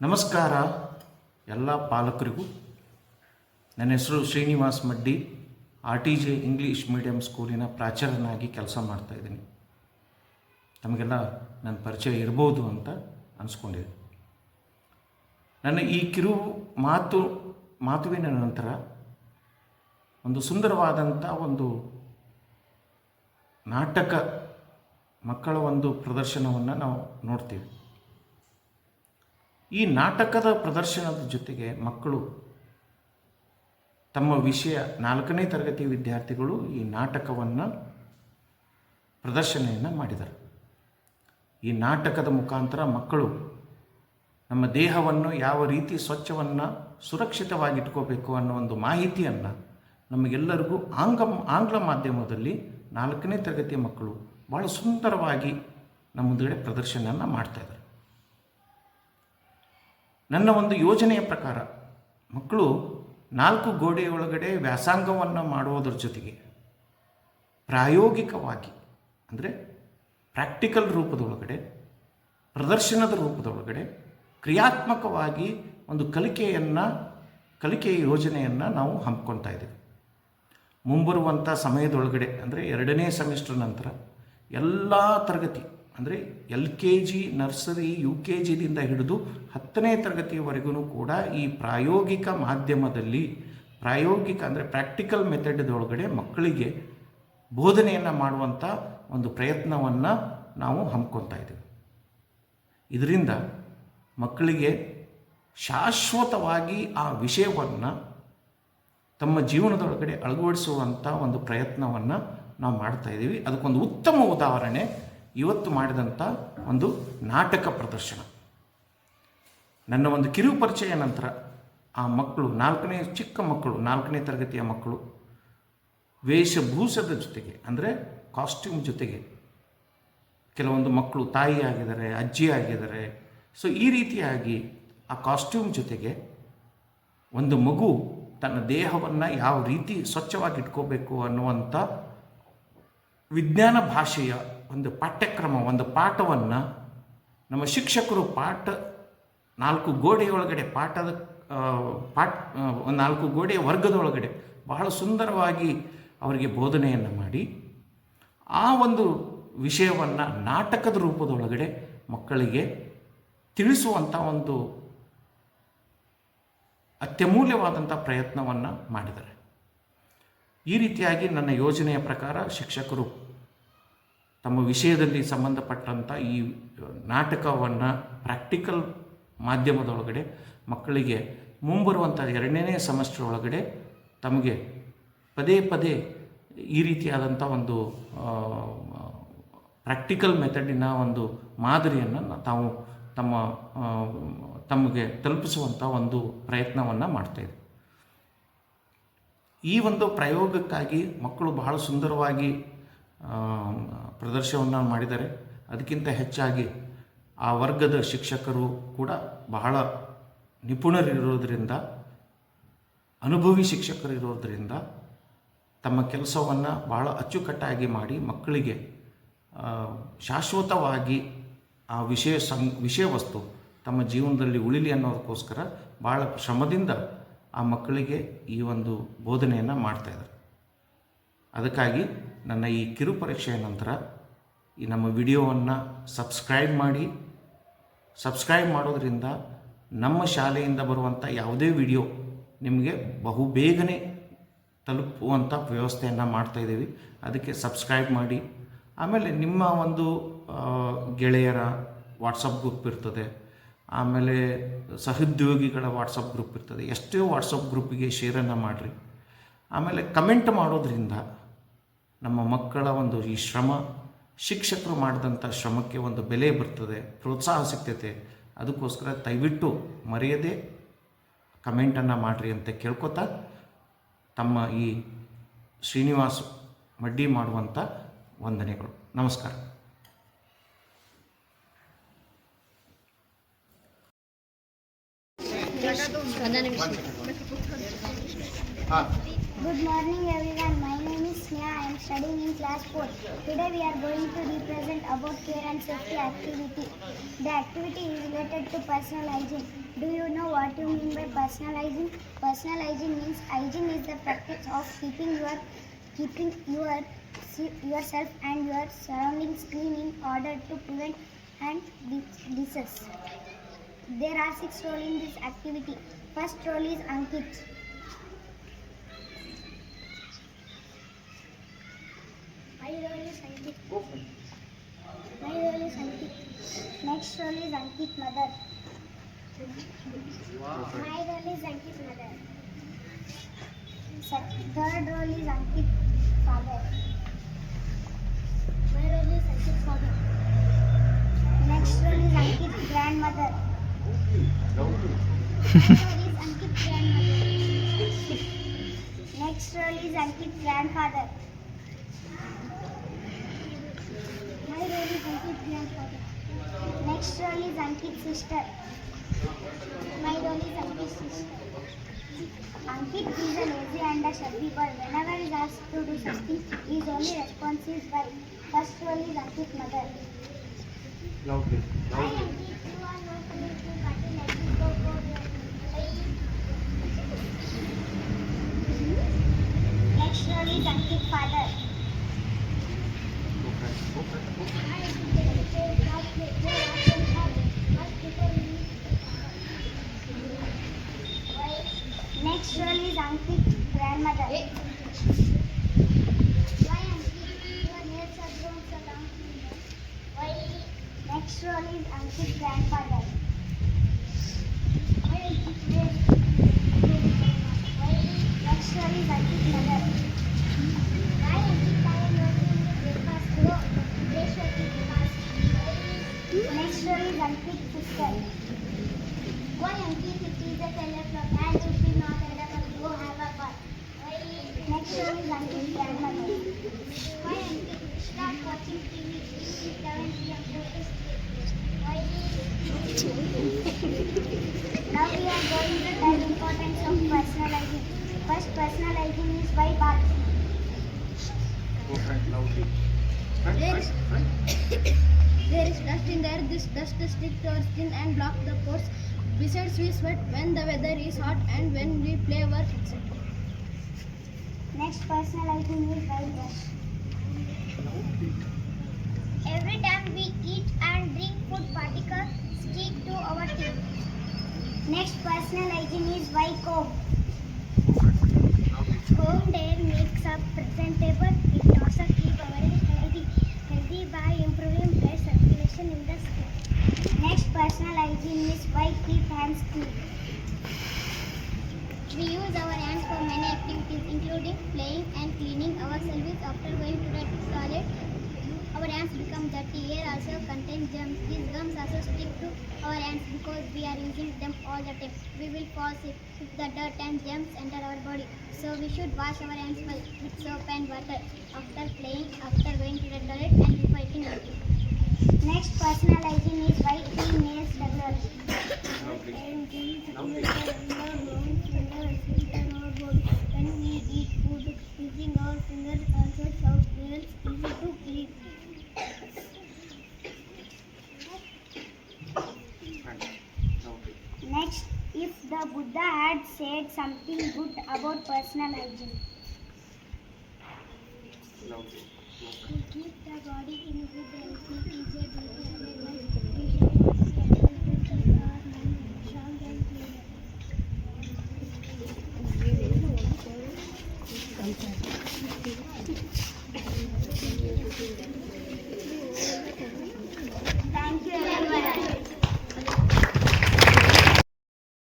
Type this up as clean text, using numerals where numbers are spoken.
ನಮಸ್ಕಾರ ಎಲ್ಲ ಪಾಲಕರಿಗೂ. ನನ್ನ ಹೆಸರು ಶ್ರೀನಿವಾಸ್ ಮಡ್ಡಿ, RTJ ಇಂಗ್ಲೀಷ್ ಮೀಡಿಯಂ ಸ್ಕೂಲಿನ ಪ್ರಾಚಾರ್ಯನಾಗಿ ಕೆಲಸ ಮಾಡ್ತಾಯಿದ್ದೀನಿ. ತಮಗೆಲ್ಲ ನನ್ನ ಪರಿಚಯ ಇರ್ಬೋದು ಅಂತ ಅನಿಸ್ಕೊಂಡಿದೆ. ನನ್ನ ಈ ಕಿರು ಮಾತುವಿನ ನಂತರ ಒಂದು ಸುಂದರವಾದಂಥ ಒಂದು ನಾಟಕ ಮಕ್ಕಳ ಒಂದು ಪ್ರದರ್ಶನವನ್ನು ನಾವು ನೋಡ್ತೀವಿ. ಈ ನಾಟಕದ ಪ್ರದರ್ಶನದ ಜೊತೆಗೆ ಮಕ್ಕಳು ತಮ್ಮ ವಿಷಯ 4ನೇ ತರಗತಿ ವಿದ್ಯಾರ್ಥಿಗಳು ಈ ನಾಟಕವನ್ನು ಪ್ರದರ್ಶನೆಯನ್ನು ಮಾಡಿದ್ದಾರೆ. ಈ ನಾಟಕದ ಮುಖಾಂತರ ಮಕ್ಕಳು ನಮ್ಮ ದೇಹವನ್ನು ಯಾವ ರೀತಿ ಸ್ವಚ್ಛವನ್ನು ಸುರಕ್ಷಿತವಾಗಿಟ್ಕೋಬೇಕು ಅನ್ನೋ ಒಂದು ಮಾಹಿತಿಯನ್ನು ನಮಗೆಲ್ಲರಿಗೂ ಆಂಗ್ಲ ಮಾಧ್ಯಮದಲ್ಲಿ 4ನೇ ತರಗತಿಯ ಮಕ್ಕಳು ಭಾಳ ಸುಂದರವಾಗಿ ನಮ್ಮ ಮುಂದುಗಡೆ ಪ್ರದರ್ಶನವನ್ನು ಮಾಡ್ತಾಯಿದ್ದಾರೆ. ನನ್ನ ಒಂದು ಯೋಜನೆಯ ಪ್ರಕಾರ ಮಕ್ಕಳು 4 ಗೋಡೆಯೊಳಗಡೆ ವ್ಯಾಸಂಗವನ್ನು ಮಾಡುವುದರ ಜೊತೆಗೆ ಪ್ರಾಯೋಗಿಕವಾಗಿ ಅಂದರೆ ಪ್ರಾಕ್ಟಿಕಲ್ ರೂಪದೊಳಗಡೆ, ಪ್ರದರ್ಶನದ ರೂಪದೊಳಗಡೆ ಕ್ರಿಯಾತ್ಮಕವಾಗಿ ಒಂದು ಕಲಿಕೆಯ ಯೋಜನೆಯನ್ನು ನಾವು ಹಮ್ಮಿಕೊಳ್ತಾ ಇದ್ದೀವಿ. ಮುಂಬರುವಂಥ ಸಮಯದೊಳಗಡೆ ಅಂದರೆ 2ನೇ ಸೆಮಿಸ್ಟರ್ ನಂತರ ಎಲ್ಲ ತರಗತಿ ಅಂದರೆ LKG, ನರ್ಸರಿ, UKGದಿಂದ ಹಿಡಿದು 10ನೇ ತರಗತಿಯವರೆಗೂ ಕೂಡ ಈ ಪ್ರಾಯೋಗಿಕ ಮಾಧ್ಯಮದಲ್ಲಿ ಅಂದರೆ ಪ್ರಾಕ್ಟಿಕಲ್ ಮೆಥಡದೊಳಗಡೆ ಮಕ್ಕಳಿಗೆ ಬೋಧನೆಯನ್ನು ಮಾಡುವಂಥ ಒಂದು ಪ್ರಯತ್ನವನ್ನು ನಾವು ಹಮ್ಮಿಕೊಳ್ತಾ ಇದ್ದೀವಿ. ಇದರಿಂದ ಮಕ್ಕಳಿಗೆ ಶಾಶ್ವತವಾಗಿ ಆ ವಿಷಯವನ್ನು ತಮ್ಮ ಜೀವನದೊಳಗಡೆ ಅಳವಡಿಸುವಂಥ ಒಂದು ಪ್ರಯತ್ನವನ್ನು ನಾವು ಮಾಡ್ತಾಯಿದ್ದೀವಿ. ಅದಕ್ಕೊಂದು ಉತ್ತಮ ಉದಾಹರಣೆ ಇವತ್ತು ಮಾಡಿದಂಥ ಒಂದು ನಾಟಕ ಪ್ರದರ್ಶನ. ನನ್ನ ಒಂದು ಕಿರು ಪರಿಚಯ ನಂತರ ಆ ಮಕ್ಕಳು 4ನೇ ತರಗತಿಯ ಮಕ್ಕಳು ವೇಷಭೂಷದ ಜೊತೆಗೆ ಅಂದರೆ ಕಾಸ್ಟ್ಯೂಮ್ ಜೊತೆಗೆ ಕೆಲವೊಂದು ಮಕ್ಕಳು ತಾಯಿ ಆಗಿದ್ದಾರೆ, ಅಜ್ಜಿ ಆಗಿದ್ದಾರೆ. ಸೊ ಈ ರೀತಿಯಾಗಿ ಆ ಕಾಸ್ಟ್ಯೂಮ್ ಜೊತೆಗೆ ಒಂದು ಮಗು ತನ್ನ ದೇಹವನ್ನು ಯಾವ ರೀತಿ ಸ್ವಚ್ಛವಾಗಿ ಇಟ್ಕೋಬೇಕು ಅನ್ನುವಂಥ ವಿಜ್ಞಾನ ಭಾಷೆಯ ಒಂದು ಪಾಠ್ಯಕ್ರಮ, ಒಂದು ಪಾಠವನ್ನು ನಮ್ಮ ಶಿಕ್ಷಕರು 4 ಗೋಡೆಯೊಳಗಡೆ 4 ಗೋಡೆಯ ವರ್ಗದೊಳಗಡೆ ಬಹಳ ಸುಂದರವಾಗಿ ಅವರಿಗೆ ಬೋಧನೆಯನ್ನು ಮಾಡಿ ಆ ಒಂದು ವಿಷಯವನ್ನು ನಾಟಕದ ರೂಪದೊಳಗಡೆ ಮಕ್ಕಳಿಗೆ ತಿಳಿಸುವಂಥ ಒಂದು ಅತ್ಯಮೂಲ್ಯವಾದಂಥ ಪ್ರಯತ್ನವನ್ನು ಮಾಡಿದ್ದಾರೆ. ಈ ರೀತಿಯಾಗಿ ನನ್ನ ಯೋಜನೆಯ ಪ್ರಕಾರ ಶಿಕ್ಷಕರು ತಮ್ಮ ವಿಷಯದಲ್ಲಿ ಸಂಬಂಧಪಟ್ಟಂಥ ಈ ನಾಟಕವನ್ನು ಪ್ರಾಕ್ಟಿಕಲ್ ಮಾಧ್ಯಮದೊಳಗಡೆ ಮಕ್ಕಳಿಗೆ ಮುಂಬರುವಂಥ 2ನೇ ಸೆಮಿಸ್ಟರ್ ಒಳಗಡೆ ತಮಗೆ ಪದೇ ಈ ರೀತಿಯಾದಂಥ ಒಂದು ಪ್ರಾಕ್ಟಿಕಲ್ ಮೆಥಡಿನ ಒಂದು ಮಾದರಿಯನ್ನು ತಾವು ತಮಗೆ ತಲುಪಿಸುವಂಥ ಒಂದು ಪ್ರಯತ್ನವನ್ನು ಮಾಡ್ತಾಯಿದೆ. ಈ ಒಂದು ಪ್ರಯೋಗಕ್ಕಾಗಿ ಮಕ್ಕಳು ಬಹಳ ಸುಂದರವಾಗಿ ಪ್ರದರ್ಶನವನ್ನು ಮಾಡಿದ್ದಾರೆ. ಅದಕ್ಕಿಂತ ಹೆಚ್ಚಾಗಿ ಆ ವರ್ಗದ ಶಿಕ್ಷಕರು ಕೂಡ ಬಹಳ ನಿಪುಣರಿರೋದರಿಂದ, ಅನುಭವಿ ಶಿಕ್ಷಕರಿರೋದರಿಂದ ತಮ್ಮ ಕೆಲಸವನ್ನು ಬಹಳ ಅಚ್ಚುಕಟ್ಟಾಗಿ ಮಾಡಿ ಮಕ್ಕಳಿಗೆ ಶಾಶ್ವತವಾಗಿ ಆ ವಿಷಯ ವಸ್ತು ತಮ್ಮ ಜೀವನದಲ್ಲಿ ಉಳಿಲಿ ಅನ್ನೋದಕ್ಕೋಸ್ಕರ ಭಾಳ ಶ್ರಮದಿಂದ ಆ ಮಕ್ಕಳಿಗೆ ಈ ಒಂದು ಬೋಧನೆಯನ್ನು ಮಾಡ್ತಾಯಿದ್ದಾರೆ. ಅದಕ್ಕಾಗಿ ನನ್ನ ಈ ಕಿರು ಪರೀಕ್ಷೆಯ ನಂತರ ಈ ನಮ್ಮ ವಿಡಿಯೋವನ್ನು ಸಬ್ಸ್ಕ್ರೈಬ್ ಮಾಡೋದರಿಂದ ನಮ್ಮ ಶಾಲೆಯಿಂದ ಬರುವಂಥ ಯಾವುದೇ ವಿಡಿಯೋ ನಿಮಗೆ ಬಹುಬೇಗನೆ ತಲುಪುವಂಥ ವ್ಯವಸ್ಥೆಯನ್ನು ಮಾಡ್ತಾಯಿದ್ದೀವಿ. ಅದಕ್ಕೆ ಸಬ್ಸ್ಕ್ರೈಬ್ ಮಾಡಿ. ಆಮೇಲೆ ನಿಮ್ಮ ಒಂದು ಗೆಳೆಯರ ವಾಟ್ಸಪ್ ಗ್ರೂಪ್ ಇರ್ತದೆ, ಆಮೇಲೆ ಸಹೋದ್ಯೋಗಿಗಳ ವಾಟ್ಸಪ್ ಗ್ರೂಪ್ ಇರ್ತದೆ, ಎಷ್ಟೋ ವಾಟ್ಸಪ್ ಗ್ರೂಪಿಗೆ ಶೇರನ್ನು ಮಾಡಿರಿ. ಆಮೇಲೆ ಕಮೆಂಟ್ ಮಾಡೋದ್ರಿಂದ ನಮ್ಮ ಮಕ್ಕಳ ಒಂದು ಈ ಶ್ರಮ, ಶಿಕ್ಷಕರು ಮಾಡಿದಂಥ ಶ್ರಮಕ್ಕೆ ಒಂದು ಬೆಲೆ ಬರ್ತದೆ, ಪ್ರೋತ್ಸಾಹ ಸಿಗ್ತೈತೆ. ಅದಕ್ಕೋಸ್ಕರ ದಯವಿಟ್ಟು ಮರೆಯದೆ ಕಮೆಂಟನ್ನು ಮಾಡಿರಿ ಅಂತ ಕೇಳ್ಕೊತಾ ತಮ್ಮ ಈ ಶ್ರೀನಿವಾಸ್ ಮಡ್ಡಿ ಮಾಡುವಂಥ ವಂದನೆಗಳು. ನಮಸ್ಕಾರ. Good morning everyone. My name is Sneha. I am am studying in class 4. Today we are going to represent about care and safety activity. The activity is related to personal hygiene. Do you know what you mean by personal hygiene? Personal hygiene means hygiene is the practice of keeping yourself and your surroundings clean in order to prevent and disease. There are 6 roles in this activity. First role is Ankit. My role is Ankit. My role is Ankit. Next role is Ankit mother. My role is Ankit mother. Third role is Ankit father. My role is Ankit father. Next role is Ankit grandmother. My role is Ankit grandmother. Next role is Ankit grandfather. My role is Ankit grandfather. Next role is Ankit sister. My role is Ankit sister. Ankit is a lazy and a shabby boy. Whenever he is asked to do something, he is only responsive by. First role is Ankit mother. Loudly. Hi Ankit, you are not going to party like this. Go. Next role is Ankit father. Next role is Ankit grandmother. Why Ankit? Your nails are grown so long. Why? Next role is Ankit grandfather. Why Ankit? Why? Next role is Ankit mother. Why Ankit? I am not doing the breakfast. Go. Brush your teeth fast. Next role is Ankit sister. Why Ankit? It is a color clock and you should not end up and go have a bath. Next role is Ankit grandmother. Why Ankit? Start watching TV. It is 7 p.m. Go to sleep. Why? Now we are going to tell importance of personal hygiene. First, personal hygiene is why bath. There is dust in the air. This dust sticks to our skin and blocks the pores. Besides, we sweat when the weather is hot and when we play work, etc. Next, personal hygiene is why brush. Every time we eat and drink, food particles stick to our teeth. Next, personal hygiene is why comb. Combed hair makes us presentable. It also keeps our hair healthy by improving blood circulation in the skin. Next, personal hygiene is why keep hands clean. We use our hands for many activities, including playing and cleaning ourselves after going to the toilet. Our hands become dirty. Hair also contains germs. These germs also stick to our hands because we are using them all the time. We will fall sick if the dirt and germs enter our body. So we should wash our hands well with soap and water after playing, after going to the toilet, and before eating anything. Next, personal hygiene is why clean nails regularly. When we eat food, using our fingers also helps nails easy to clean. Next, if the Buddha had said something good about personal hygiene. To keep the body in good health is a duty and a life. We should not be able to keep our mind strong and clean.